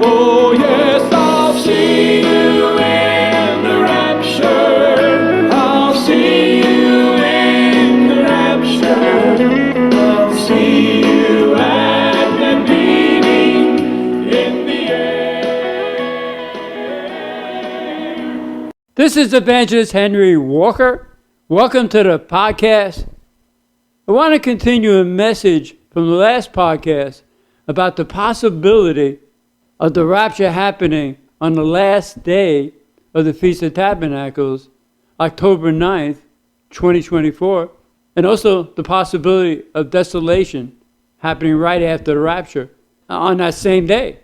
Oh yes, I'll see you in the rapture. I'll see you in the rapture. I'll see you at the meeting in the air. This is Evangelist Henry Walker. Welcome to the podcast. I want to continue a message from the last podcast about the possibility of the rapture happening on the last day of the Feast of Tabernacles, October 9th, 2024, and also the possibility of desolation happening right after the rapture on that same day.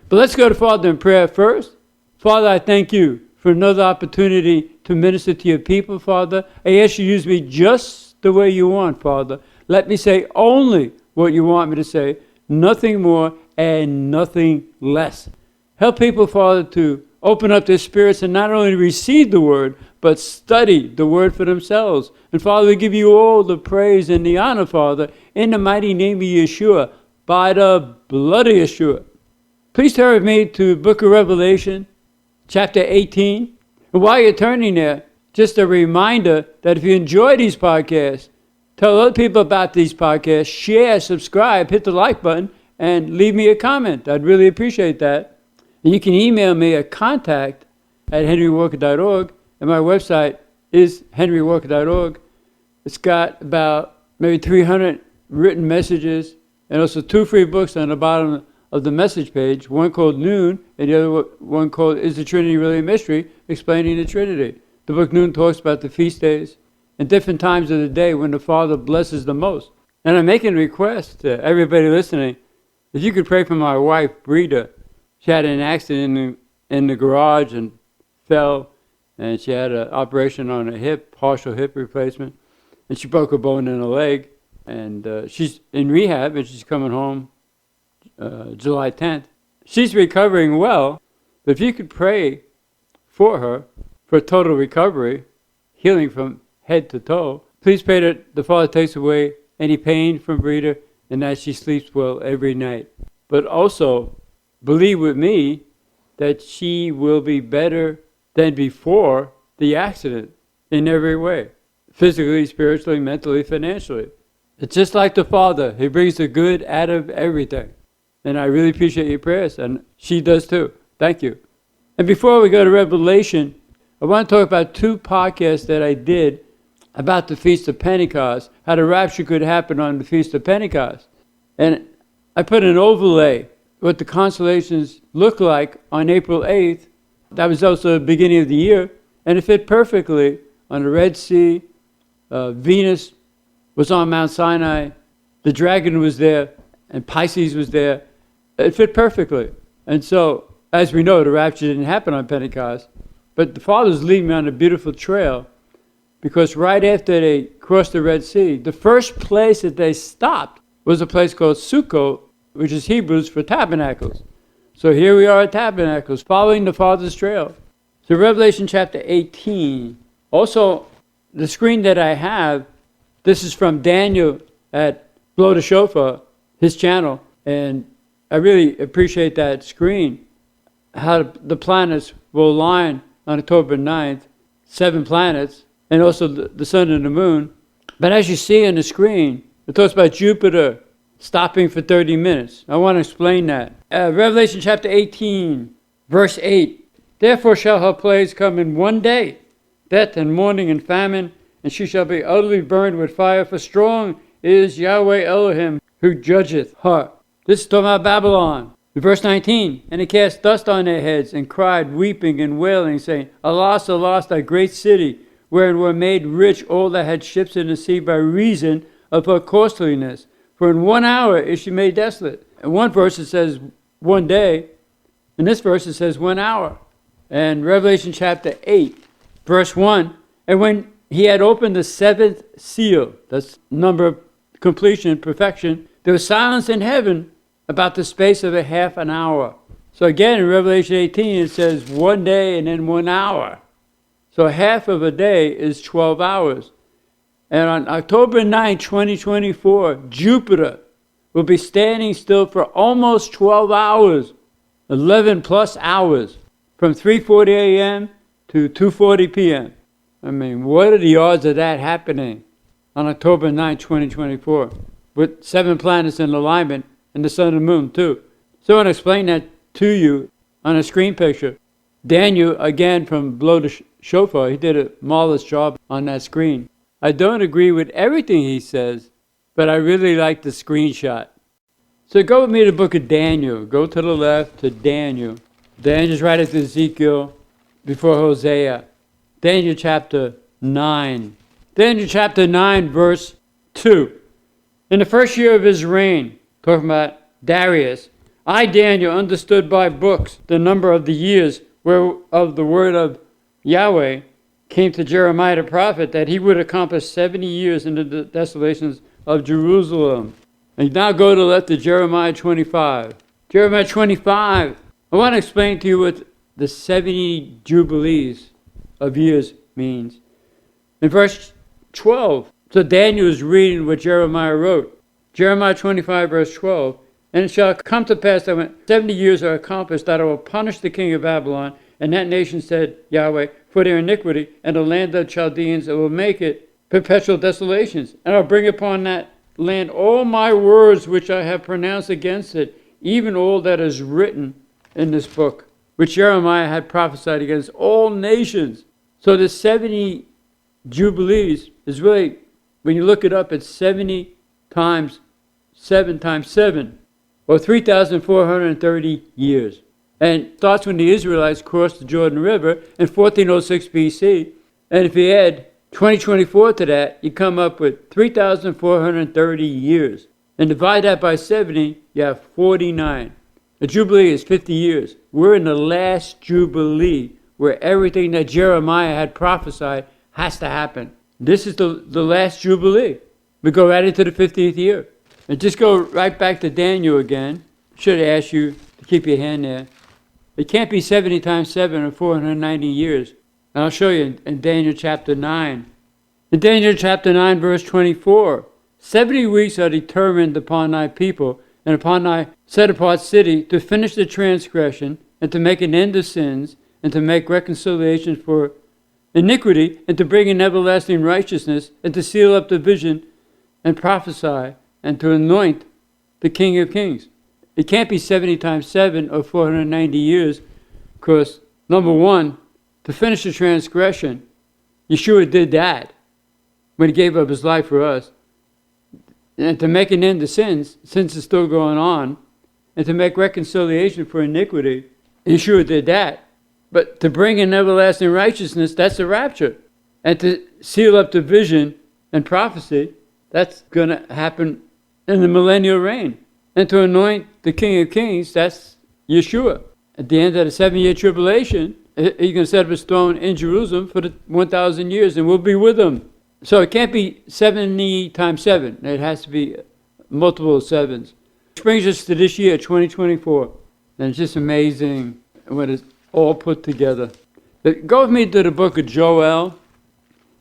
But let's go to Father in prayer first. Father, I thank you for another opportunity to minister to your people, Father. I ask you to use me just the way you want, Father. Let me say only what you want me to say, nothing more and nothing less. Help people, Father, to open up their spirits and not only receive the word, but study the word for themselves. And Father, we give you all the praise and the honor, Father, in the mighty name of Yeshua, by the blood of Yeshua. Please turn with me to the book of Revelation, chapter 18. And while you're turning there, just a reminder that if you enjoy these podcasts, tell other people about these podcasts, share, subscribe, hit the like button, and leave me a comment. I'd really appreciate that. And you can email me at contact@henrywalker.org, and my website is henrywalker.org. It's got about maybe 300 written messages and also 2 free books on the bottom of the message page, one called Noon and the other one called Is the Trinity Really a Mystery? Explaining the Trinity. The book Noon talks about the feast days and different times of the day when the Father blesses the most. And I'm making a request to everybody listening, if you could pray for my wife, Brita. She had an accident in the garage and fell, and she had an operation on her hip, partial hip replacement, and she broke a bone in her leg, and she's in rehab, and she's coming home July 10th. She's recovering well, but if you could pray for her for total recovery, healing from head to toe, please pray that the Father takes away any pain from Brita and that she sleeps well every night. But also, believe with me that she will be better than before the accident in every way, physically, spiritually, mentally, financially. It's just like the Father. He brings the good out of everything. And I really appreciate your prayers, and she does too. Thank you. And before we go to Revelation, I want to talk about 2 podcasts that I did about the Feast of Pentecost, how the rapture could happen on the Feast of Pentecost. And I put an overlay, what the constellations look like on April 8th. That was also the beginning of the year, and it fit perfectly on the Red Sea. Venus was on Mount Sinai. The dragon was there, and Pisces was there. It fit perfectly. And so, as we know, the rapture didn't happen on Pentecost, but the Father's leading me on a beautiful trail, because right after they crossed the Red Sea, the first place that they stopped was a place called Sukkot, which is Hebrews for tabernacles. So here we are at Tabernacles, following the Father's trail. So Revelation chapter 18. Also, the screen that I have, this is from Daniel at Blow the Shofar, his channel, and I really appreciate that screen, how the planets will align on October 9th, 7 planets, and also the sun and the moon. But as you see on the screen, it talks about Jupiter stopping for 30 minutes. I want to explain that. Revelation chapter 18, verse 8. Therefore shall her plagues come in one day, death and mourning and famine, and she shall be utterly burned with fire, for strong is Yahweh Elohim who judgeth her. This is talking about Babylon. In verse 19, and they cast dust on their heads and cried, weeping and wailing, saying, Alas, alas, thy great city, wherein were made rich all that had ships in the sea by reason of her costliness. For in 1 hour is she made desolate. In one verse it says 1 day. In this verse it says 1 hour. And Revelation chapter 8, verse 1, and when he had opened the 7th seal, that's number of completion, perfection, there was silence in heaven about the space of a half an hour. So again, in Revelation 18, it says 1 day and then 1 hour. So half of a day is 12 hours. And on October 9, 2024, Jupiter will be standing still for almost 12 hours. 11 plus hours from 3:40 a.m. to 2:40 p.m. I mean, what are the odds of that happening on October 9, 2024, with 7 planets in alignment and the sun and moon too? So I want to explain that to you on a screen picture. Daniel, again from Blow the Shofar, he did a marvelous job on that screen. I don't agree with everything he says, but I really like the screenshot. So go with me to the book of Daniel. Go to the left to Daniel. Daniel's right after Ezekiel, before Hosea. Daniel chapter 9. Daniel chapter 9, verse 2. In the first year of his reign, talking about Darius, I, Daniel, understood by books the number of the years whereof the word of Yahweh came to Jeremiah the prophet, that he would accomplish 70 years in the desolations of Jerusalem. And now go to the left to Jeremiah 25. Jeremiah 25. I want to explain to you what the 70 jubilees of years means. In verse 12, so Daniel is reading what Jeremiah wrote. Jeremiah 25, verse 12. And it shall come to pass that when 70 years are accomplished, that I will punish the king of Babylon, and that nation, said Yahweh, for their iniquity, and the land of Chaldeans, and will make it perpetual desolations. And I'll bring upon that land all my words which I have pronounced against it, even all that is written in this book, which Jeremiah had prophesied against all nations. So the 70 jubilees is really, when you look it up, it's 70 times 7, or 3,430 years. And it starts when the Israelites crossed the Jordan River in 1406 BC. And if you add 2024 to that, you come up with 3,430 years. And divide that by 70, you have 49. A jubilee is 50 years. We're in the last jubilee where everything that Jeremiah had prophesied has to happen. This is the last jubilee. We go right into the 50th year. And just go right back to Daniel again. Should ask you to keep your hand there. It can't be 70 times 7 or 490 years. And I'll show you in Daniel chapter 9. In Daniel chapter 9, verse 24, 70 weeks are determined upon thy people and upon thy set-apart city to finish the transgression and to make an end of sins and to make reconciliation for iniquity and to bring in everlasting righteousness and to seal up the vision and prophesy and to anoint the King of Kings. It can't be 70 times 7 or 490 years because, number one, to finish the transgression, Yeshua did that when he gave up his life for us. And to make an end to sins is still going on, and to make reconciliation for iniquity, Yeshua did that. But to bring in everlasting righteousness, that's the rapture. And to seal up the vision and prophecy, that's going to happen in the millennial reign. And to anoint the King of Kings, that's Yeshua. At the end of the 7-year tribulation, he's going to set up his throne in Jerusalem for the 1,000 years, and we'll be with him. So it can't be 70 times 7. It has to be multiple sevens. Which brings us to this year, 2024. And it's just amazing when it's all put together. But go with me to the book of Joel.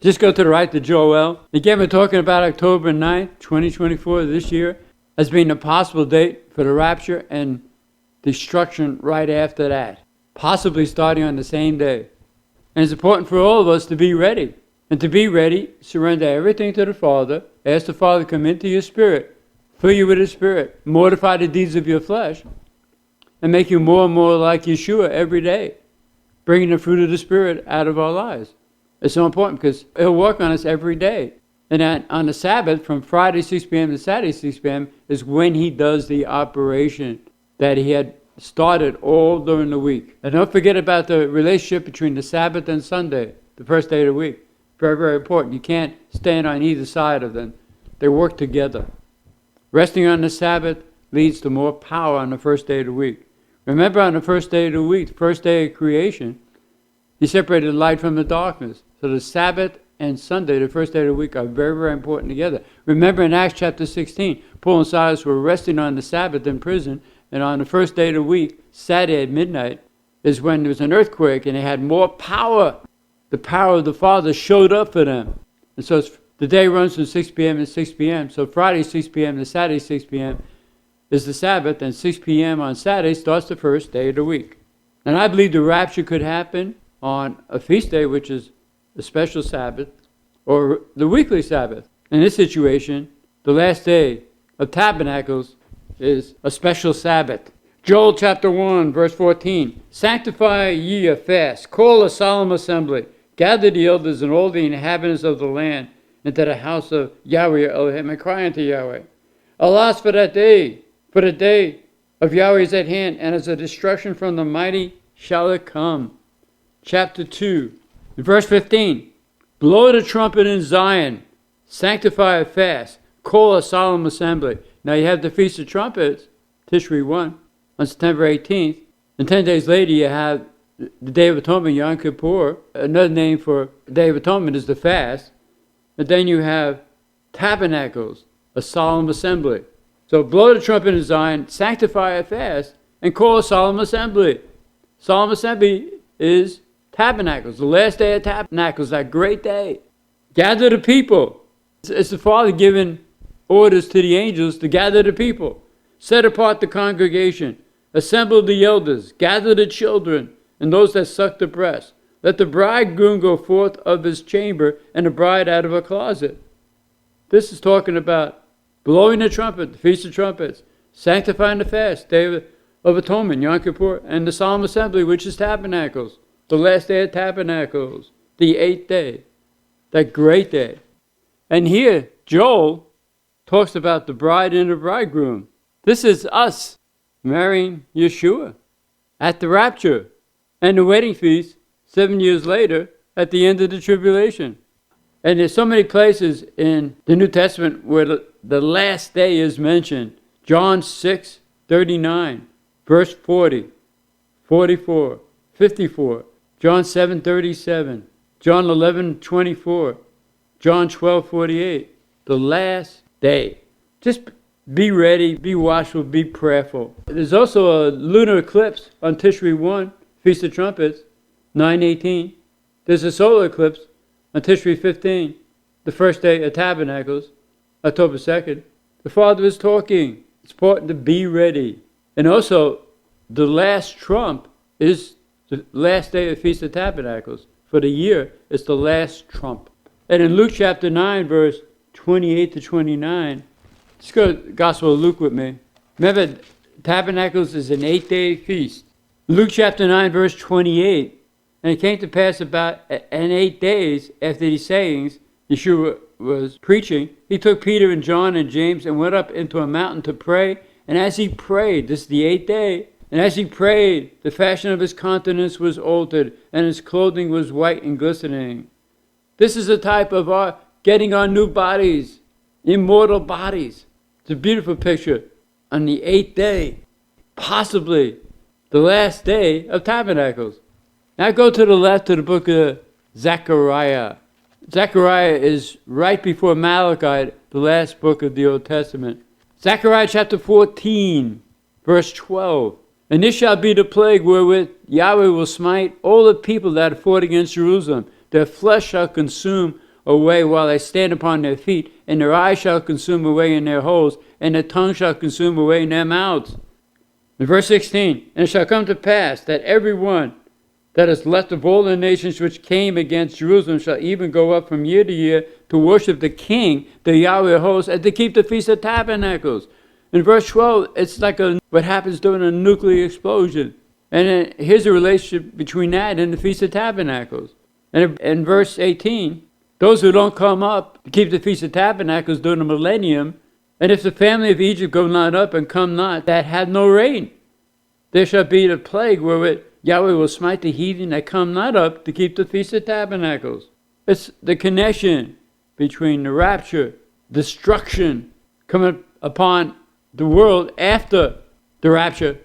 Just go to the right to Joel. Again, we're talking about October 9th, 2024, this year, as being a possible date for the rapture and destruction right after that, possibly starting on the same day. And it's important for all of us to be ready. And to be ready, surrender everything to the Father, ask the Father to come into your spirit, fill you with His Spirit, mortify the deeds of your flesh, and make you more and more like Yeshua every day, bringing the fruit of the Spirit out of our lives. It's so important because He'll work on us every day. And on the Sabbath, from Friday 6 p.m. to Saturday 6 p.m. is when He does the operation that He had started all during the week. And don't forget about the relationship between the Sabbath and Sunday, the first day of the week. Very, very important. You can't stand on either side of them. They work together. Resting on the Sabbath leads to more power on the first day of the week. Remember, on the first day of the week, the first day of creation, He separated the light from the darkness. So the Sabbath and Sunday, the first day of the week, are very, very important together. Remember in Acts chapter 16, Paul and Silas were resting on the Sabbath in prison, and on the first day of the week, Saturday at midnight, is when there was an earthquake and they had more power. The power of the Father showed up for them. And so the day runs from 6 p.m. to 6 p.m. So Friday 6 p.m. to Saturday 6 p.m. is the Sabbath, and 6 p.m. on Saturday starts the first day of the week. And I believe the rapture could happen on a feast day, which is a special Sabbath, or the weekly Sabbath. In this situation, the last day of Tabernacles is a special Sabbath. Joel chapter 1, verse 14. Sanctify ye a fast, call a solemn assembly, gather the elders and all the inhabitants of the land into the house of Yahweh Elohim, and cry unto Yahweh. Alas for that day, for the day of Yahweh is at hand, and as a destruction from the mighty shall it come. Chapter 2, verse 15. Blow the trumpet in Zion, sanctify a fast, call a solemn assembly. Now you have the Feast of Trumpets, Tishri 1, on September 18th. And 10 days later you have the Day of Atonement, Yom Kippur. Another name for Day of Atonement is the fast. And then you have Tabernacles, a solemn assembly. So blow the trumpet in Zion, sanctify a fast, and call a solemn assembly. Solemn assembly is Tabernacles, the last day of Tabernacles, that great day. Gather the people. It's the Father giving orders to the angels to gather the people. Set apart the congregation. Assemble the elders. Gather the children and those that suck the breast. Let the bridegroom go forth of his chamber and the bride out of her closet. This is talking about blowing the trumpet, the Feast of Trumpets, sanctifying the fast, Day of Atonement, Yom Kippur, and the solemn assembly, which is Tabernacles, the last day of Tabernacles, the 8th day, that great day. And here, Joel talks about the bride and the bridegroom. This is us marrying Yeshua at the rapture and the wedding feast 7 years later at the end of the tribulation. And there's so many places in the New Testament where the last day is mentioned. John 6:39, verse 40, 44, 54, John 7:37, John 11:24, John 12:48. The last day. Just be ready, be watchful, be prayerful. There's also a lunar eclipse on Tishri 1, Feast of Trumpets, 9:18. There's a solar eclipse on Tishri 15, the first day of Tabernacles, October 2nd. The Father is talking. It's important to be ready. And also, the last trump is the last day of Feast of Tabernacles. For the year, it's the last trump. And in Luke chapter 9, verse 28 to 29, let's go to the Gospel of Luke with me. Remember, Tabernacles is an 8-day feast. Luke chapter 9, verse 28. And it came to pass about in 8 days after these sayings, Yeshua was preaching, he took Peter and John and James and went up into a mountain to pray. And as he prayed, this is the 8th day, and as he prayed, the fashion of his countenance was altered, and his clothing was white and glistening. This is a type of our getting our new bodies, immortal bodies. It's a beautiful picture. On the 8th day, possibly the last day of Tabernacles. Now go to the left to the book of Zechariah. Zechariah is right before Malachi, the last book of the Old Testament. Zechariah chapter 14, verse 12. And this shall be the plague wherewith Yahweh will smite all the people that have fought against Jerusalem. Their flesh shall consume away while they stand upon their feet, and their eyes shall consume away in their holes, and their tongue shall consume away in their mouths. In verse 16, and it shall come to pass that every one that is left of all the nations which came against Jerusalem shall even go up from year to year to worship the King, the Yahweh of hosts, and to keep the Feast of Tabernacles. In verse 12, it's like what happens during a nuclear explosion. And then here's a relationship between that and the Feast of Tabernacles. And in verse 18, those who don't come up to keep the Feast of Tabernacles during the millennium, and if the family of Egypt go not up and come not, that had no rain, there shall be the plague wherewith Yahweh will smite the heathen that come not up to keep the Feast of Tabernacles. It's the connection between the rapture, destruction coming upon the world after the rapture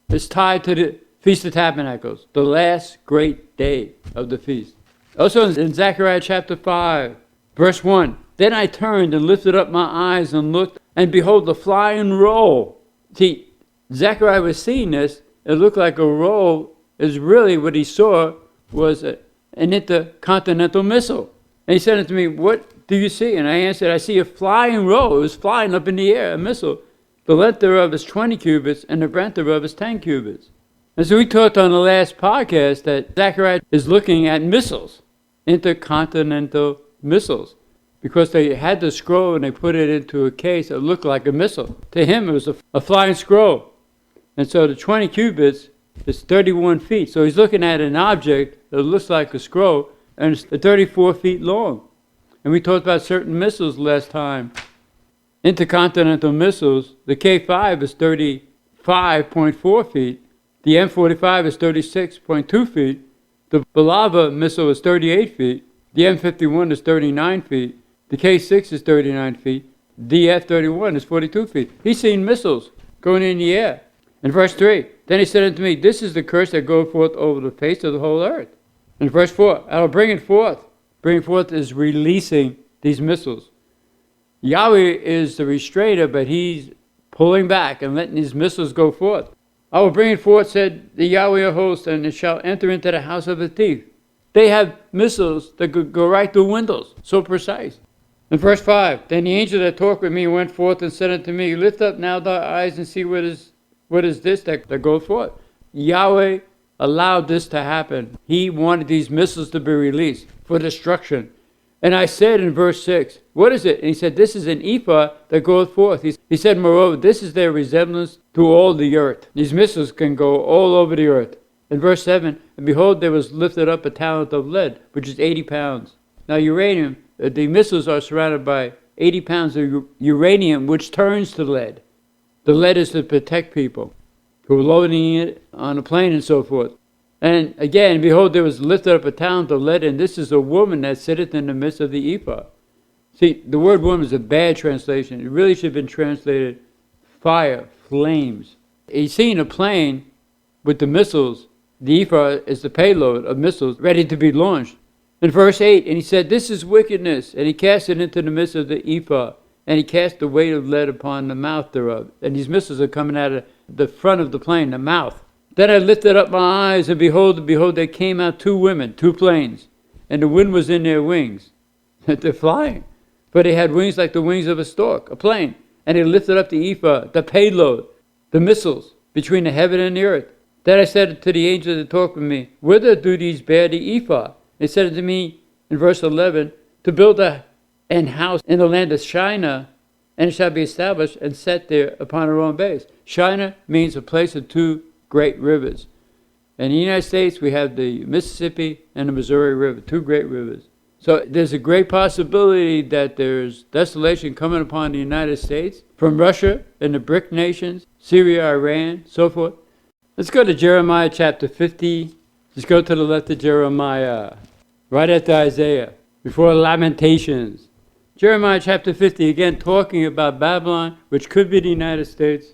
is tied to the Feast of Tabernacles, the last great day of the feast. Also in Zechariah chapter 5, verse 1, then I turned and lifted up my eyes and looked, and behold, the flying roll. See, Zechariah was seeing this. It looked like a roll. Is really what he saw was an intercontinental missile. And he said to me, what do you see? And I answered, I see a flying roll. It was flying up in the air, a missile, The length thereof is 20 cubits, and the breadth thereof is 10 cubits. And so we talked on the last podcast that Zechariah is looking at missiles, intercontinental missiles, because they had the scroll and they put it into a case that looked like a missile. To him, it was a flying scroll. And so the 20 cubits is 31 feet. So he's looking at an object that looks like a scroll, and it's 34 feet long. And we talked about certain missiles last time. Intercontinental missiles, the K-5 is 35.4 feet. The M45 is 36.2 feet. The Balava missile is 38 feet. The M51 is 39 feet. The K6 is 39 feet. The F-31 is 42 feet. He's seen missiles going in the air. In verse 3, then he said unto me, this is the curse that goeth forth over the face of the whole earth. In verse 4, I will bring it forth. Bring forth is releasing these missiles. Yahweh is the restrainer, but he's pulling back and letting these missiles go forth. I will bring it forth, said the Yahweh of hosts, and it shall enter into the house of the thief. They have missiles that could go right through windows, so precise. In verse 5, then the angel that talked with me went forth and said unto me, lift up now thy eyes and see what is this that goes forth. Yahweh allowed this to happen. He wanted these missiles to be released for destruction. And I said in verse 6, what is it? And he said, this is an ephah that goeth forth. He said, moreover, this is their resemblance to all the earth. These missiles can go all over the earth. In verse 7, and behold, there was lifted up a talent of lead, which is 80 pounds. Now uranium, the missiles are surrounded by 80 pounds of uranium, which turns to lead. The lead is to protect people who are loading it on a plane and so forth. And again, behold, there was lifted up a talent of lead, and this is a woman that sitteth in the midst of the ephah. See, the word woman is a bad translation. It really should have been translated fire, flames. He's seen a plane with the missiles. The ephah is the payload of missiles ready to be launched. In verse 8, and he said, this is wickedness. And he cast it into the midst of the ephah, and he cast the weight of lead upon the mouth thereof. And these missiles are coming out of the front of the plane, the mouth. Then I lifted up my eyes, and behold, there came out two women, two planes, and the wind was in their wings. They're flying. But they had wings like the wings of a stork, a plane. And they lifted up the ephah, the payload, the missiles, between the heaven and the earth. Then I said to the angel that talked with me, whither do these bear the ephah? They said unto me in verse 11, to build an house in the land of Shinar, and it shall be established and set there upon her own base. Shinar means a place of two great rivers. In the United States, we have the Mississippi and the Missouri River, two great rivers. So there's a great possibility that there's desolation coming upon the United States from Russia and the BRIC nations, Syria, Iran, so forth. Let's go to Jeremiah chapter 50. Just go to the left of Jeremiah, right after Isaiah, before Lamentations. Jeremiah chapter 50, again talking about Babylon, which could be the United States.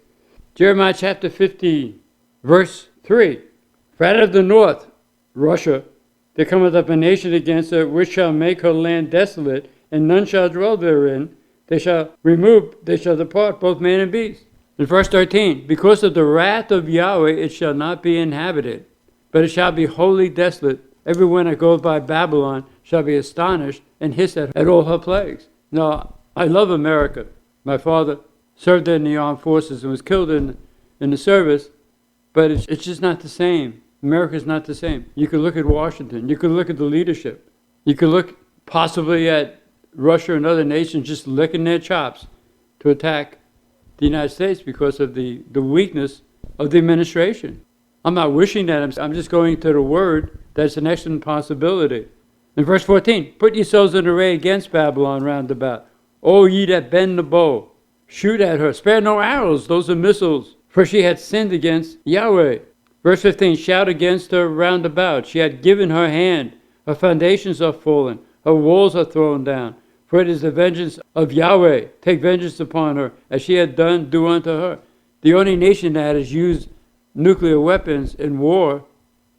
Jeremiah chapter 50, verse 3. For out of the north, Russia, there cometh up a nation against her, which shall make her land desolate, and none shall dwell therein. They shall depart, both man and beast. In verse 13, because of the wrath of Yahweh it shall not be inhabited, but it shall be wholly desolate. Everyone that goes by Babylon shall be astonished and hiss at all her plagues. Now, I love America. My father served in the armed forces and was killed in the service, but it's just not the same. America's not the same. You could look at Washington. You could look at the leadership. You could look possibly at Russia and other nations just licking their chops to attack the United States because of the weakness of the administration. I'm not wishing that. I'm just going to the word that's an excellent possibility. In verse 14, put yourselves in array against Babylon round about. O ye that bend the bow, shoot at her. Spare no arrows. Those are missiles. For she had sinned against Yahweh. Verse 15, shout against her round about. She had given her hand. Her foundations are fallen. Her walls are thrown down. For it is the vengeance of Yahweh. Take vengeance upon her, as she had done, do unto her. The only nation that has used nuclear weapons in war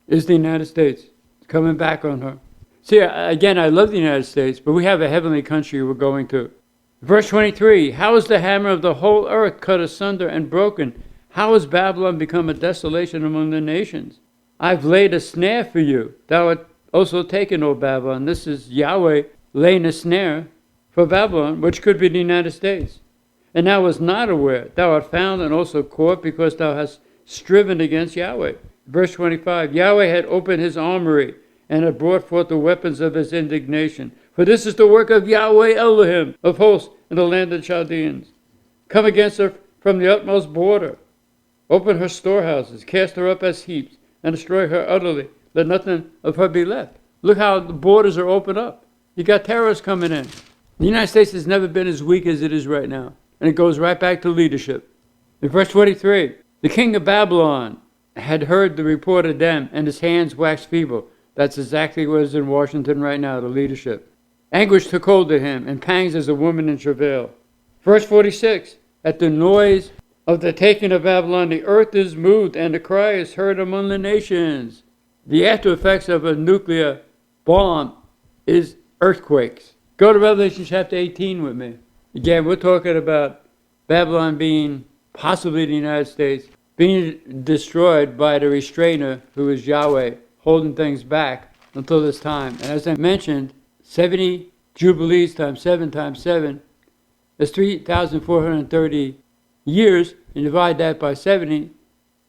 is the United States. It's coming back on her. See, again, I love the United States, but we have a heavenly country we're going to. Verse 23, how is the hammer of the whole earth cut asunder and broken? How has Babylon become a desolation among the nations? I've laid a snare for you. Thou art also taken, O Babylon. This is Yahweh laying a snare for Babylon, which could be the United States. and thou wast not aware. Thou art found and also caught, because thou hast striven against Yahweh. Verse 25, Yahweh had opened his armory, and had brought forth the weapons of his indignation. For this is the work of Yahweh Elohim of hosts in the land of the Chaldeans. Come against her from the utmost border. Open her storehouses, cast her up as heaps, and destroy her utterly. Let nothing of her be left. Look how the borders are opened up. You got terrorists coming in. The United States has never been as weak as it is right now. And it goes right back to leadership. In verse 23, the king of Babylon had heard the report of them, and his hands waxed feeble. That's exactly what is in Washington right now, the leadership. Anguish took hold of him, and pangs as a woman in travail. Verse 46, at the noise of the taking of Babylon, the earth is moved, and the cry is heard among the nations. The after effects of a nuclear bomb is earthquakes. Go to Revelation chapter 18 with me. Again, we're talking about Babylon being possibly the United States, being destroyed by the restrainer, who is Yahweh, holding things back until this time. And as I mentioned, 70 Jubilees times 7 is 3,430 years. You divide that by 70,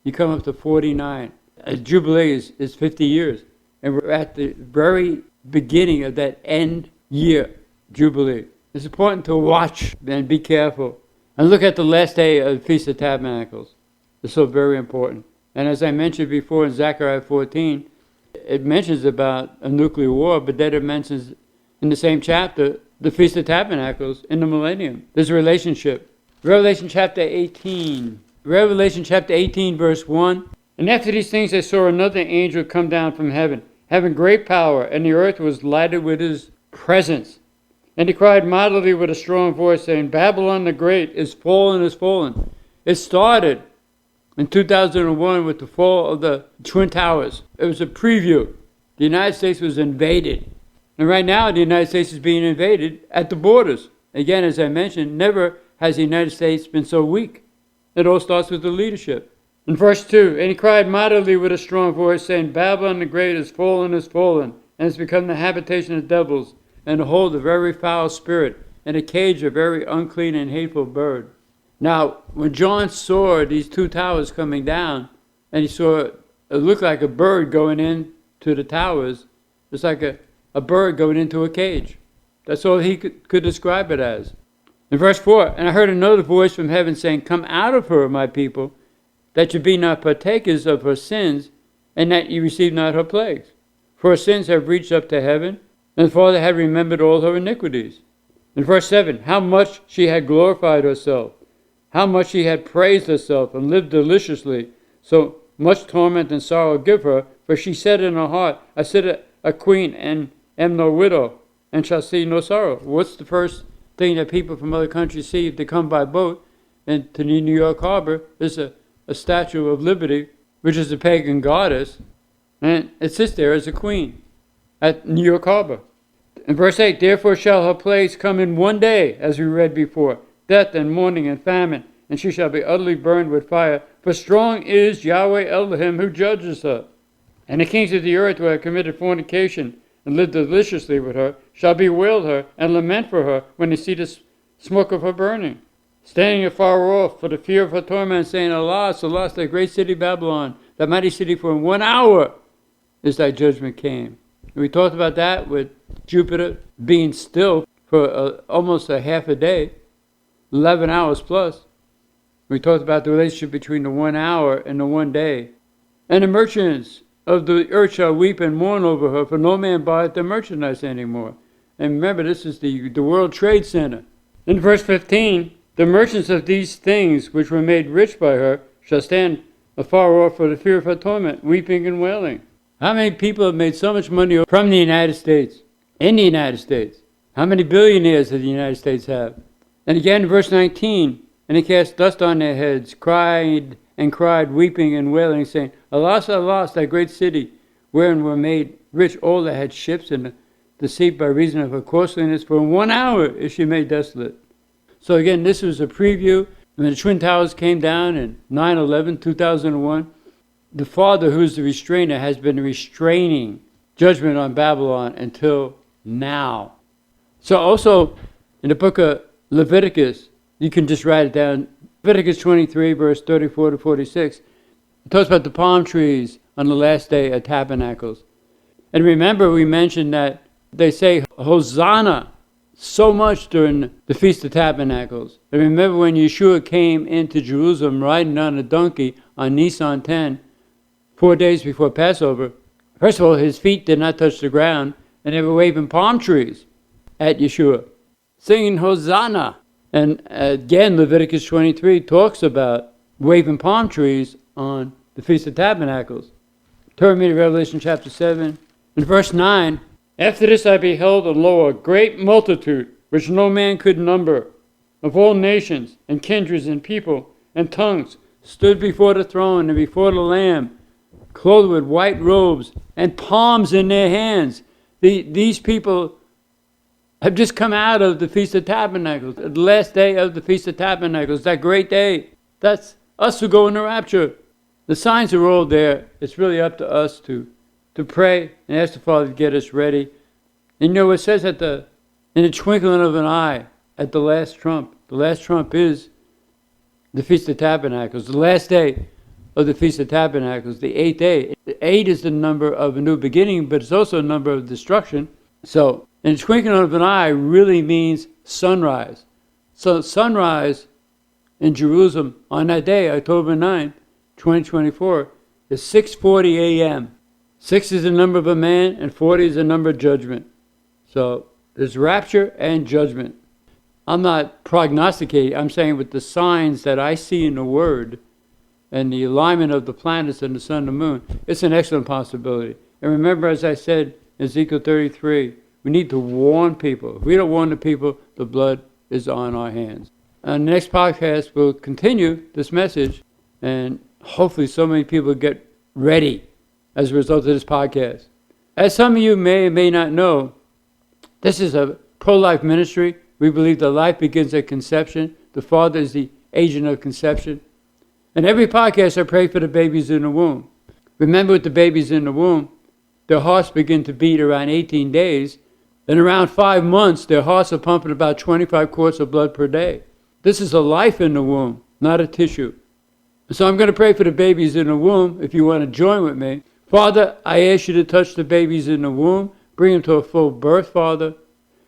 you come up to 49. A Jubilee is 50 years. And we're at the very beginning of that end year Jubilee. It's important to watch and be careful. And look at the last day of the Feast of Tabernacles. It's so very important. And as I mentioned before in Zechariah 14, it mentions about a nuclear war, but then it mentions in the same chapter the Feast of Tabernacles in the millennium. There's a relationship. Revelation chapter 18. Revelation chapter 18, verse 1. And after these things I saw another angel come down from heaven, having great power, and the earth was lighted with his presence. And he cried mightily with a strong voice, saying, Babylon the Great is fallen, is fallen. It started in 2001 with the fall of the Twin Towers. It was a preview. The United States was invaded. And right now the United States is being invaded at the borders. Again, as I mentioned, never has the United States been so weak. It all starts with the leadership. In verse 2, and he cried mightily with a strong voice, saying, Babylon the Great is fallen, and has become the habitation of devils, and the hold of very foul spirit, and a cage of very unclean and hateful bird. Now, when John saw these two towers coming down, and he saw it looked like a bird going into the towers, it's like a bird going into a cage. That's all he could describe it as. In verse 4, and I heard another voice from heaven saying, Come out of her, my people, that you be not partakers of her sins, and that you receive not her plagues. For her sins have reached up to heaven, and the Father had remembered all her iniquities. In verse 7, how much she had glorified herself, how much she had praised herself, and lived deliciously, so much torment and sorrow give her, for she said in her heart, I sit a queen, and am no widow, and shall see no sorrow. What's the first thing that people from other countries see if they come by boat into the New York harbor? Is a Statue of Liberty, which is a pagan goddess, and it sits there as a queen at New York harbor. In verse 8, therefore shall her plagues come in one day, as we read before, death and mourning and famine, and she shall be utterly burned with fire. For strong is Yahweh Elohim who judges her. And the kings of the earth who have committed fornication and lived deliciously with her shall bewail her and lament for her when they see the smoke of her burning, standing afar off for the fear of her torment, saying, Alas, alas, thy great city Babylon, that mighty city, for in 1 hour is thy judgment came. And we talked about that with Jupiter being still for almost a half a day, 11 hours plus. We talked about the relationship between the 1 hour and the 1 day. And the merchants of the earth shall weep and mourn over her, for no man buyeth their merchandise anymore. And remember, this is the World Trade Center. In verse 15, the merchants of these things which were made rich by her shall stand afar off for the fear of her torment, weeping and wailing. How many people have made so much money from the United States, in the United States? How many billionaires does the United States have? And again, verse 19, and they cast dust on their heads, cried and cried, weeping and wailing, saying, Alas, alas, thy great city, wherein were made rich all that had ships and the sea by reason of her costliness, for in 1 hour is she made desolate. So again, this was a preview. When the Twin Towers came down in 9/11, 2001, the Father, who's the restrainer, has been restraining judgment on Babylon until now. So also, in the book of Leviticus, You can just write it down. Leviticus 23, verse 34 to 46. It talks about the palm trees on the last day of Tabernacles. And remember, we mentioned that they say Hosanna so much during the Feast of Tabernacles. And remember when Yeshua came into Jerusalem riding on a donkey on Nisan 10, 4 days before Passover. First of all, his feet did not touch the ground, and they were waving palm trees at Yeshua, singing Hosanna. And again, Leviticus 23 talks about waving palm trees on the Feast of Tabernacles. Turn me to Revelation chapter 7. In verse 9, after this I beheld, and lo, a great multitude, which no man could number, of all nations, and kindreds, and people, and tongues, stood before the throne and before the Lamb, clothed with white robes, and palms in their hands. These people have just come out of the Feast of Tabernacles, the last day of the Feast of Tabernacles, that great day. That's us who go in the rapture. The signs are all there. It's really up to us to pray and ask the Father to get us ready. And you know, it says in the twinkling of an eye, at the last trump. The last trump is the Feast of Tabernacles, the last day of the Feast of Tabernacles, the 8th day. 8 is the number of a new beginning, but it's also a number of destruction. So, in the twinkling of an eye really means sunrise. So sunrise in Jerusalem on that day, October 9th, 2024, is 6:40 a.m. 6 is the number of a man, and 40 is the number of judgment. So there's rapture and judgment. I'm not prognosticating. I'm saying with the signs that I see in the Word and the alignment of the planets and the sun and the moon, it's an excellent possibility. And remember, as I said in Ezekiel 33, we need to warn people. If we don't warn the people, the blood is on our hands. On the next podcast, we'll continue this message, and hopefully so many people get ready as a result of this podcast. As some of you may or may not know, this is a pro-life ministry. We believe that life begins at conception. The Father is the agent of conception. And every podcast I pray for the babies in the womb. Remember, with the babies in the womb, their hearts begin to beat around 18 days. And around 5 months, their hearts are pumping about 25 quarts of blood per day. This is a life in the womb, not a tissue. So I'm going to pray for the babies in the womb, if you want to join with me. Father, I ask you to touch the babies in the womb, bring them to a full birth, Father.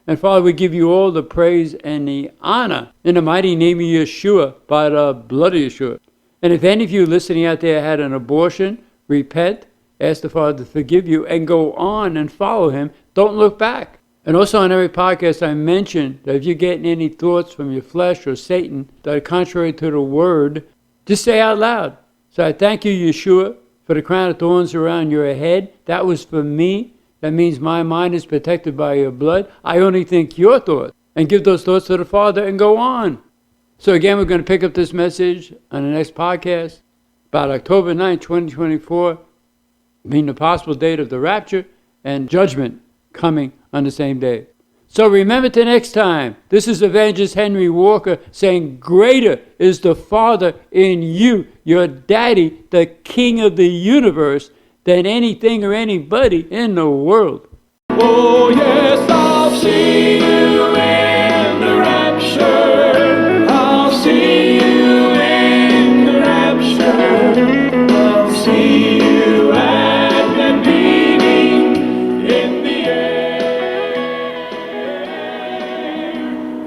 And Father, we give you all the praise and the honor in the mighty name of Yeshua, by the blood of Yeshua. And if any of you listening out there had an abortion, repent, ask the Father to forgive you, and go on and follow him. Don't look back. And also on every podcast I mentioned that if you're getting any thoughts from your flesh or Satan that are contrary to the word, just say out loud. So I thank you, Yeshua, for the crown of thorns around your head. That was for me. That means my mind is protected by your blood. I only think your thoughts and give those thoughts to the Father and go on. So again, we're going to pick up this message on the next podcast about October 9, 2024, being the possible date of the rapture and judgment coming on the same day. So remember to next time, this is Evangelist Henry Walker saying, greater is the Father in you, your daddy, the King of the universe, than anything or anybody in the world. Oh, yeah.